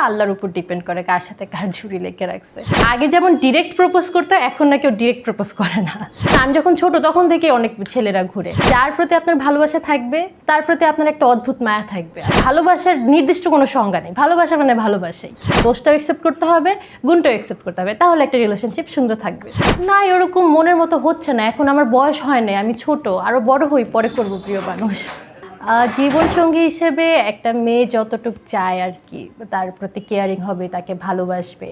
আল্লাহর উপর ডিপেন্ড করে কার সাথে কার ঝুড়ি লেগে রাখছে। আগে যেমন ডিরেক্ট প্রপোজ করতে, এখন না কেউ ডিরেক্ট প্রপোজ করে না। আমি যখন ছোট তখন থেকে অনেক ছেলেরা ঘুরে, যার প্রতি আপনার ভালোবাসা থাকবে তার প্রতি আপনার একটা অদ্ভুত মায়া থাকবে। ভালোবাসার নির্দিষ্ট কোনো সংজ্ঞা নেই, ভালোবাসা মানে ভালোবাসাই। দোষটাও অ্যাকসেপ্ট করতে হবে, গুণটাও অ্যাকসেপ্ট করতে হবে, তাহলে একটা রিলেশনশিপ সুন্দর থাকবে। না এরকম মনের মতো হচ্ছে না, এখন আমার বয়স হয় না, আমি ছোট, আরো বড় হই পরে করবো প্রিয় মানুষ। জীবনসঙ্গী হিসেবে একটা মেয়ে যতটুক চায় আর কি, তার প্রতি কেয়ারিং হবে, তাকে ভালোবাসবে,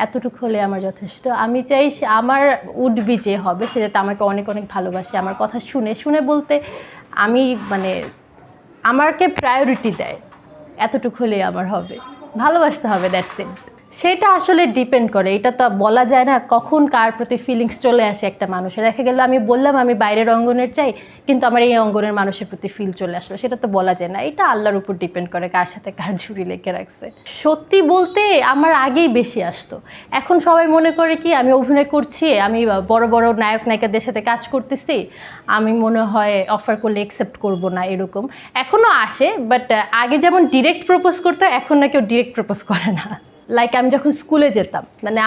এতটুকু হলে আমার যথেষ্ট। আমি চাই আমার উডবি যে হবে সে যাতে আমাকে অনেক অনেক ভালোবাসে, আমার কথা শুনে শুনে বলতে আমি মানে আমাকে প্রায়োরিটি দেয়, এতটুকু হলেই আমার হবে। ভালোবাসতে হবে, দ্যাটস ইট। সেটা আসলে ডিপেন্ড করে, এটা তো বলা যায় না কখন কার প্রতি ফিলিংস চলে আসে একটা মানুষের। দেখা গেল আমি বললাম আমি বাইরের অঙ্গনের চাই, কিন্তু আমার এই অঙ্গনের মানুষের প্রতি ফিল চলে আসলো, সেটা তো বলা যায় না। এটা আল্লাহর উপর ডিপেন্ড করে কার সাথে কার ঝুড়ি লেগে রাখছে। সত্যি বলতে আমার আগেই বেশি আসতো, এখন সবাই মনে করে কি আমি অভিনয় করছি, আমি বড় বড় নায়ক নায়িকাদের সাথে কাজ করতেছি, আমি মনে হয় অফার করলে অ্যাকসেপ্ট করব না, এরকম এখনও আসে। বাট আগে যেমন ডিরেক্ট প্রপোজ করতো, এখন না কেউ ডিরেক্ট প্রপোজ করে না। লাইক আমি যখন স্কুলে যেতাম, মানে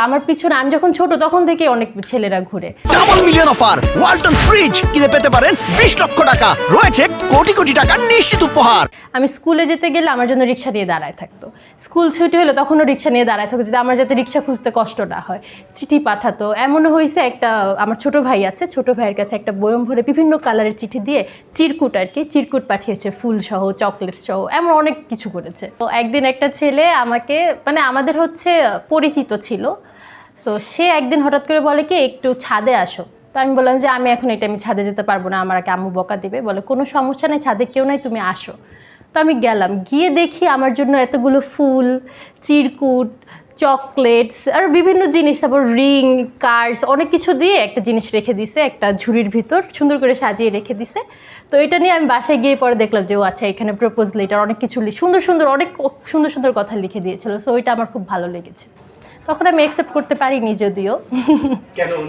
আমার পিছনে আমি যখন ছোট তখন থেকে অনেক ছেলেরা ঘুরে। Double million offer Walton fridge কিনে পেতে পারেন 20 লক্ষ টাকা, রয়েছে কোটি কোটি টাকার নিশ্চিত উপহার। আমি স্কুলে যেতে গেলে আমার জন্য রিক্সা নিয়ে দাঁড়ায় থাকতো, স্কুল ছুটি হলে তখনও রিক্সা নিয়ে দাঁড়ায় থাকতো, যদি আমার যাতে রিক্সা খুঁজতে কষ্ট না হয়। চিঠি পাঠাতো, এমনও হয়েছে একটা আমার ছোট ভাই আছে, ছোট ভাইয়ের কাছে একটা বয়ম ভরে বিভিন্ন কালারের চিঠি দিয়ে চিরকুট আর কি, চিরকুট পাঠিয়েছে ফুল সহ, চকলেটস সহ, এমন অনেক কিছু করেছে। তো একদিন একটা ছেলে আমাকে, মানে আমাদের হচ্ছে পরিচিত ছিল, সো সে একদিন হঠাৎ করে বলে কি একটু ছাদে আসো। তো আমি বললাম যে আমি এখন এটা আমি ছাদে যেতে পারবো না, আমার আম্মু বকা দেবে। বলে কোনো সমস্যা নেই, ছাদে কেউ নাই, তুমি আসো। তো আমি গেলাম, গিয়ে দেখি আমার জন্য এতগুলো ফুল, চিরকুট, চকলেটস আর বিভিন্ন জিনিস, তারপর রিং, কার্ডস, অনেক কিছু দিয়ে একটা জিনিস রেখে দিছে একটা ঝুড়ির ভিতর, সুন্দর করে সাজিয়ে রেখে দিছে। তো এটা নিয়ে আমি বাসায় গিয়ে পরে দেখলাম যে ও আচ্ছা এখানে প্রপোজ লেটার, অনেক কিছু সুন্দর সুন্দর, অনেক সুন্দর সুন্দর কথা লিখে দিয়েছিল। সো ওইটা আমার খুব ভালো লেগেছে। তখন আমি অ্যাকসেপ্ট করতে পারিনি যদিও,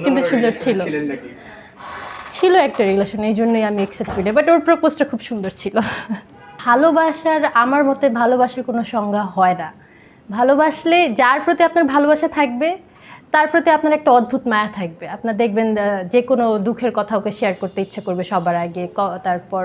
কিন্তু সুন্দর ছিল একটা রিলেশন, এই জন্যই আমি অ্যাকসেপ্ট করি। বাট ওর প্রপোজটা খুব সুন্দর ছিল। ভালোবাসার আমার মতে ভালোবাসার কোনো সংজ্ঞা হয় না। ভালোবাসলে যার প্রতি আপনার ভালোবাসা থাকবে তার প্রতি আপনার একটা অদ্ভুত মায়া থাকবে। আপনার দেখবেন যে কোনো দুঃখের কথা ওকে শেয়ার করতে ইচ্ছা করবে সবার আগে, তারপর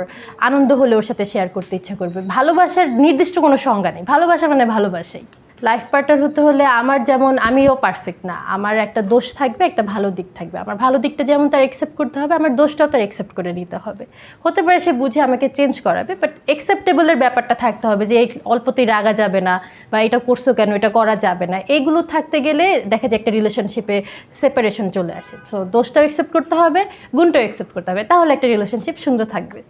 আনন্দ হলে ওর সাথে শেয়ার করতে ইচ্ছা করবে। ভালোবাসার নির্দিষ্ট কোনো সংজ্ঞা নেই, ভালোবাসা মানে ভালোবাসাই। লাইফ পার্টনার হতে হলে আমার যেমন, আমিও পারফেক্ট না, আমার একটা দোষ থাকবে, একটা ভালো দিক থাকবে। আমার ভালো দিকটা যেমন তার অ্যাকসেপ্ট করতে হবে, আমার দোষটাও তার অ্যাকসেপ্ট করে নিতে হবে। হতে পারে সে বুঝে আমাকে চেঞ্জ করাবে, বাট অ্যাকসেপ্টেবলের ব্যাপারটা থাকতে হবে, যে এই অল্পতেই রাগা যাবে না, বা এটা করছো কেন, এটা করা যাবে না। এইগুলো থাকতে গেলে দেখা যায় একটা রিলেশনশিপে সেপারেশন চলে আসে। সো দোষটাও অ্যাকসেপ্ট করতে হবে, গুণটাও অ্যাকসেপ্ট করতে হবে, তাহলে একটা রিলেশনশিপ সুন্দর থাকবে।